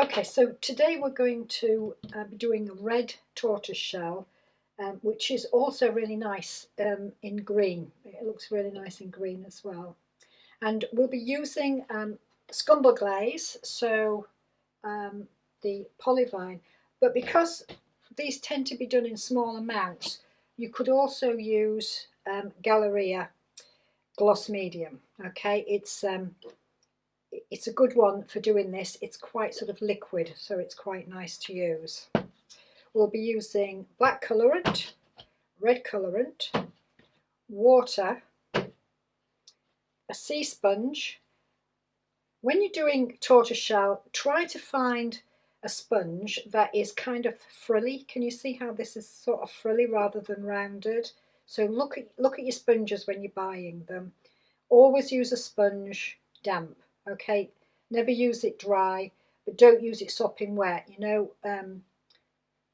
Okay, so today we're going to be doing a red tortoiseshell, which is also really nice in green. It looks really nice in green as well. And we'll be using scumble glaze, so the polyvine, but because these tend to be done in small amounts, you could also use Galleria gloss medium. Okay, it's a good one for doing this. It's quite sort of liquid, so it's quite nice to use. We'll be using black colorant, red colorant, water, a sea sponge. When you're doing tortoiseshell, try to find a sponge that is kind of frilly. Can you see how this is sort of frilly rather than rounded? So look at your sponges when you're buying them. Always use a sponge damp, okay? Never use it dry, but don't use it sopping wet.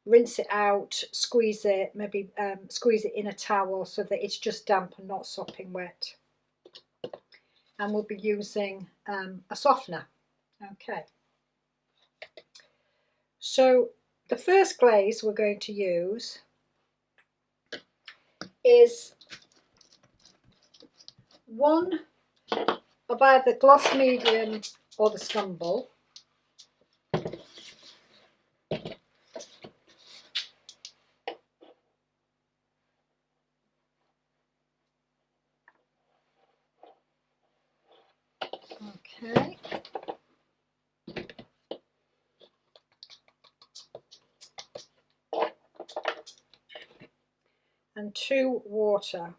Rinse it out, squeeze it, maybe squeeze it in a towel so that it's just damp and not sopping wet. And we'll be using a softener. Okay. So the first glaze we're going to use is one of either gloss medium or the scumble. Okay. And 2 water.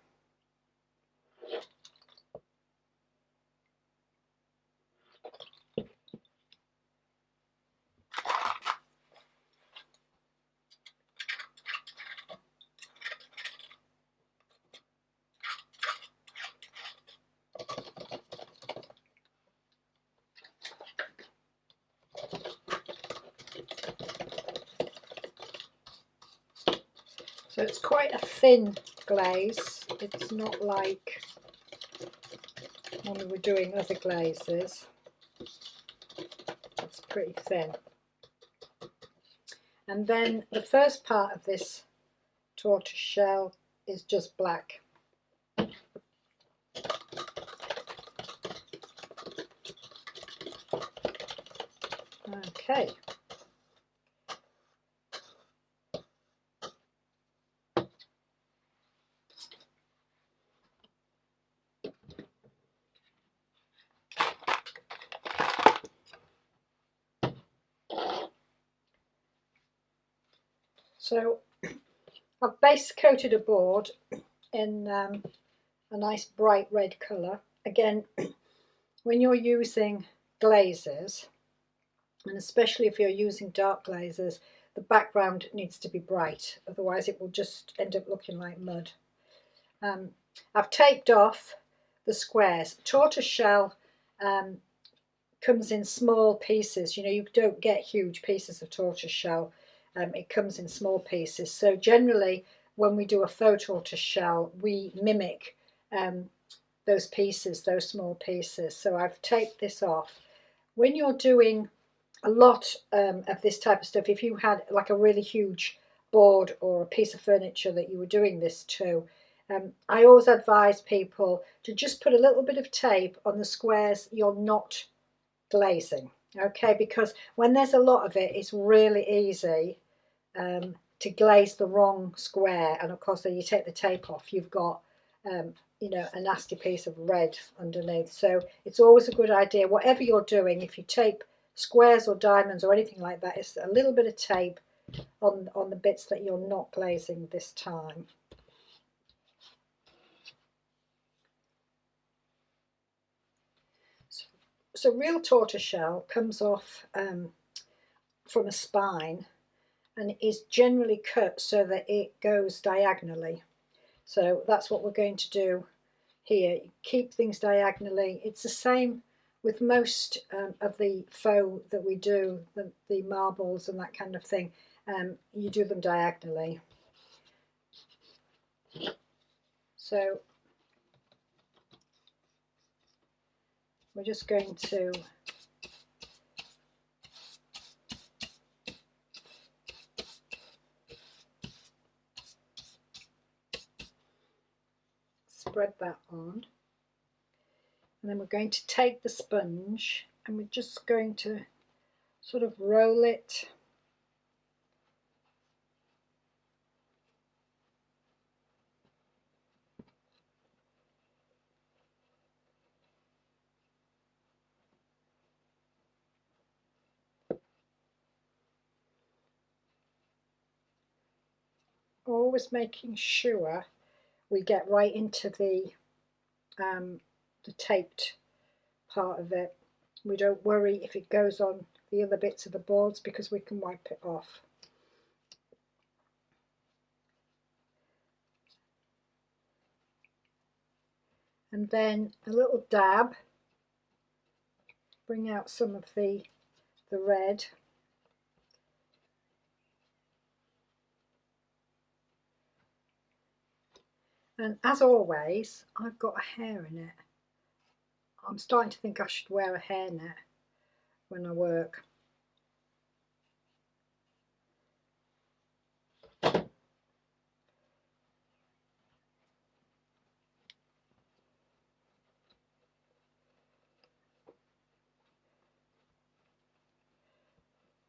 So it's quite a thin glaze. It's not like when we were doing other glazes. It's pretty thin. And then the first part of this tortoiseshell is just black. Okay. So I've base coated a board in a nice bright red colour. Again, when you're using glazes, and especially if you're using dark glazes, the background needs to be bright, otherwise it will just end up looking like mud. I've taped off the squares. Tortoiseshell comes in small pieces. You don't get huge pieces of tortoiseshell. It comes in small pieces. So generally, when we do a faux tortoiseshell, we mimic those pieces, those small pieces. So I've taped this off. When you're doing a lot of this type of stuff, if you had like a really huge board or a piece of furniture that you were doing this to, I always advise people to just put a little bit of tape on the squares you're not glazing, okay? Because when there's a lot of it, it's really easy to glaze the wrong square, and of course then you take the tape off, you've got a nasty piece of red underneath. So it's always a good idea, whatever you're doing, if you tape squares or diamonds or anything like that, it's a little bit of tape on the bits that you're not glazing this time. So real tortoiseshell comes off from a spine and is generally cut so that it goes diagonally. So that's what we're going to do here. Keep things diagonally. It's the same with most of the faux that we do, the marbles and that kind of thing. You do them diagonally. So we're just going to spread that on, and then we're going to take the sponge and we're just going to sort of roll it always making sure we get right into the taped part of it. We don't worry if it goes on the other bits of the boards because we can wipe it off. And then a little dab, bring out some of the red. And as always, I've got a hair in it. I'm starting to think I should wear a hairnet when I work.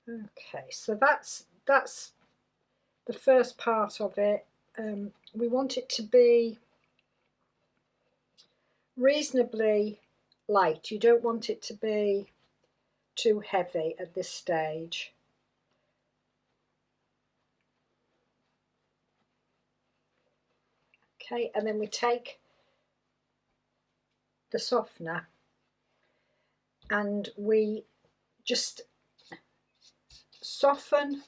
Okay, so that's the first part of it. We want it to be reasonably light. You don't want it to be too heavy at this stage. Okay, and then we take the softener and we just soften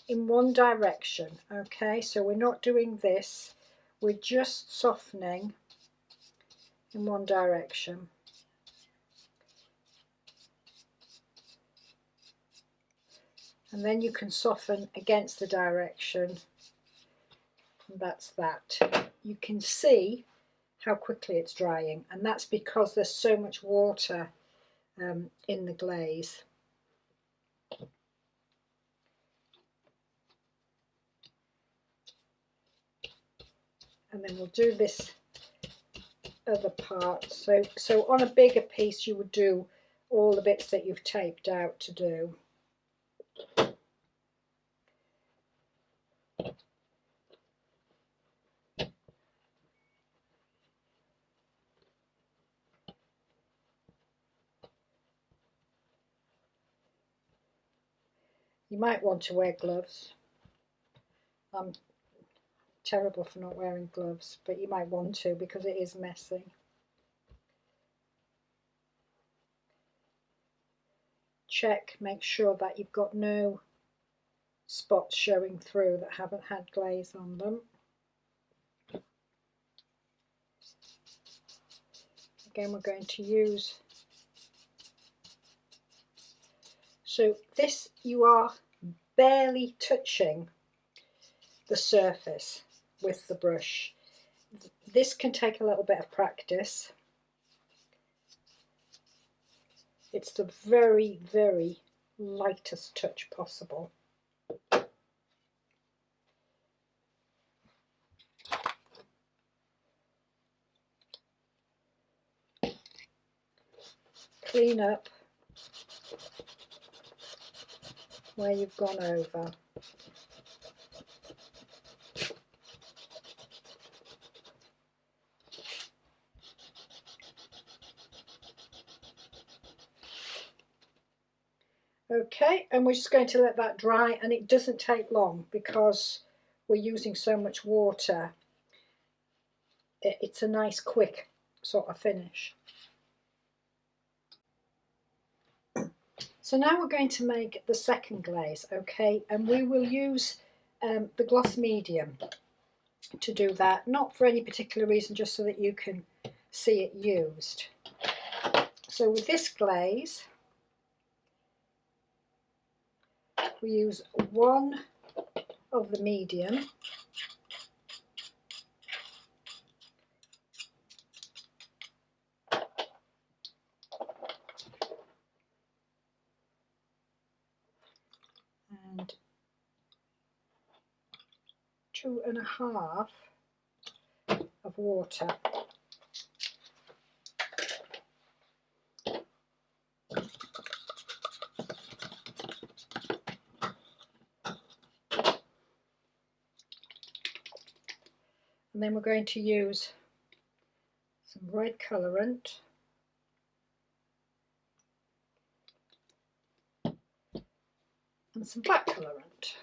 in one direction. Okay, so we're not doing this, we're just softening in one direction. And then you can soften against the direction. And that's that. You can see how quickly it's drying, and that's because there's so much water in the glaze. And then we'll do this other part. So on a bigger piece you would do all the bits that you've taped out to do. You might want to wear gloves. I'm terrible for not wearing gloves, but you might want to because it is messy. Check, make sure that you've got no spots showing through that haven't had glaze on them. Again, we're going to use, so this, you are barely touching the surface with the brush. This can take a little bit of practice. It's the very, very lightest touch possible. Clean up where you've gone over. Okay, and we're just going to let that dry, and it doesn't take long because we're using so much water. It's a nice quick sort of finish. So now we're going to make the second glaze, okay, and we will use the gloss medium to do that, not for any particular reason, just so that you can see it used. So with this glaze, we use one of the medium, and 2.5 of water. And then we're going to use some red colourant and some black colourant.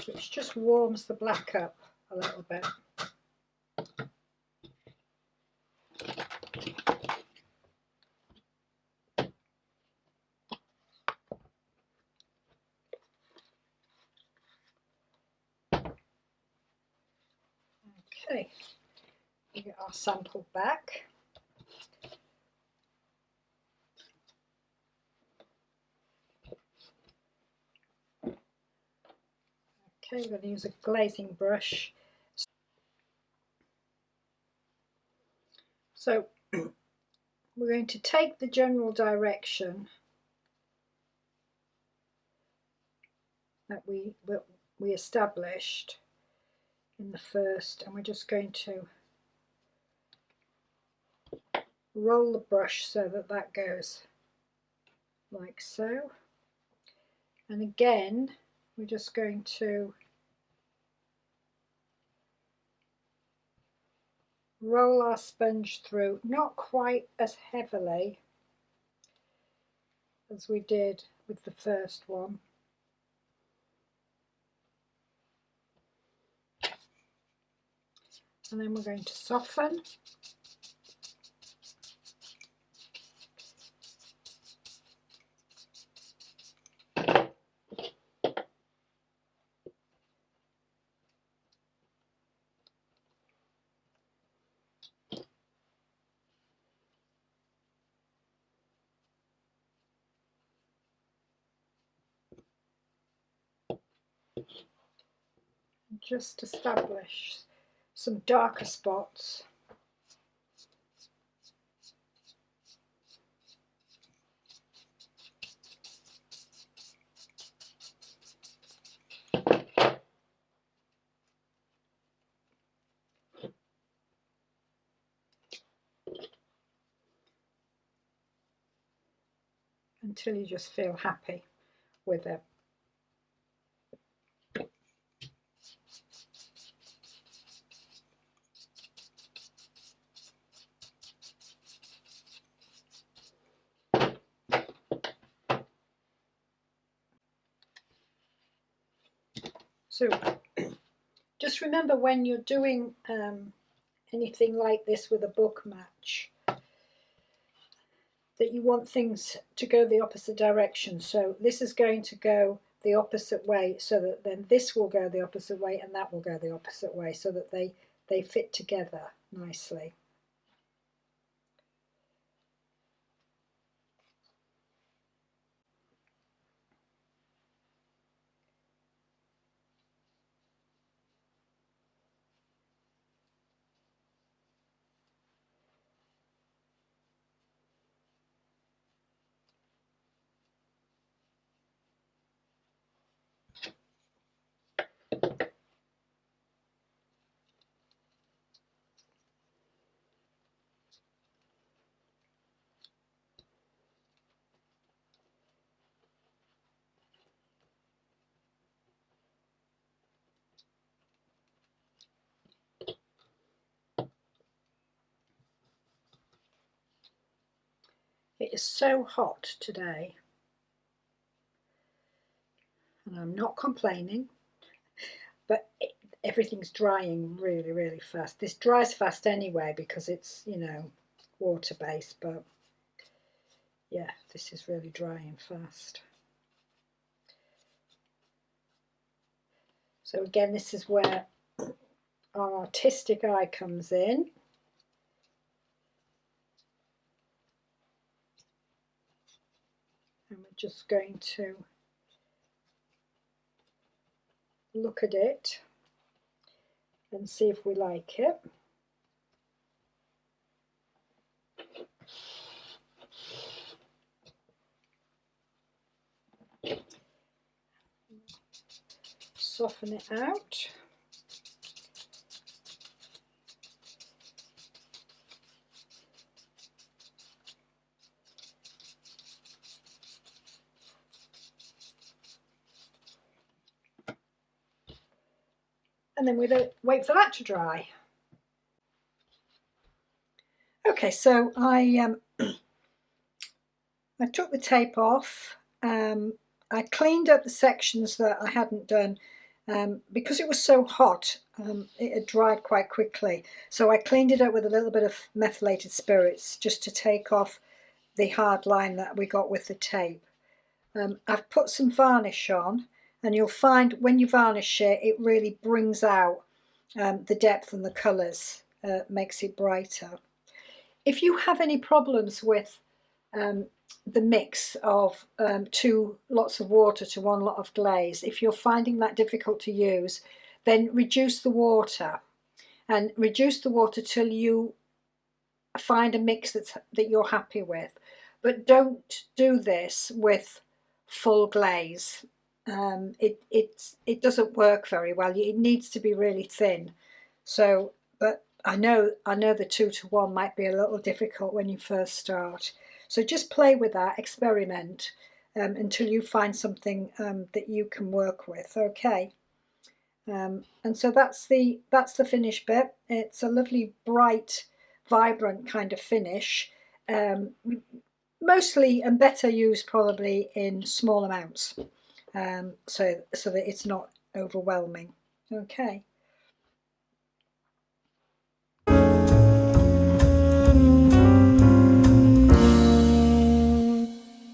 Which just warms the black up a little bit. Okay, we get our sample back. Okay, we're going to use a glazing brush. So we're going to take the general direction that we established in the first, and we're just going to roll the brush so that that goes like so. And again, we're just going to roll our sponge through, not quite as heavily as we did with the first one. And then we're going to soften. Just establish some darker spots. Until you just feel happy with it. So just remember, when you're doing anything like this with a book match, that you want things to go the opposite direction. So this is going to go the opposite way, so that then this will go the opposite way and that will go the opposite way, so that they fit together nicely. It is so hot today, and I'm not complaining, but everything's drying really, really fast. This dries fast anyway because it's, you know, water based, but yeah, this is really drying fast. So again, this is where our artistic eye comes in. And we're just going to look at it and see if we like it. soften it out. And then we wait for that to dry. Okay, so I took the tape off. I cleaned up the sections that I hadn't done because it was so hot. It had dried quite quickly, so I cleaned it up with a little bit of methylated spirits just to take off the hard line that we got with the tape. I've put some varnish on, and you'll find when you varnish it, it really brings out the depth and the colours, makes it brighter. If you have any problems with the mix of 2 lots of water to 1 lot of glaze, if you're finding that difficult to use, then reduce the water, and reduce the water till you find a mix that you're happy with. But don't do this with full glaze. It doesn't work very well. It needs to be really thin. So, but I know the 2 to 1 might be a little difficult when you first start. So just play with that, experiment until you find something that you can work with. Okay. And so that's the finished bit. It's a lovely, bright, vibrant kind of finish. Mostly and better used probably in small amounts, so that it's not overwhelming. Okay.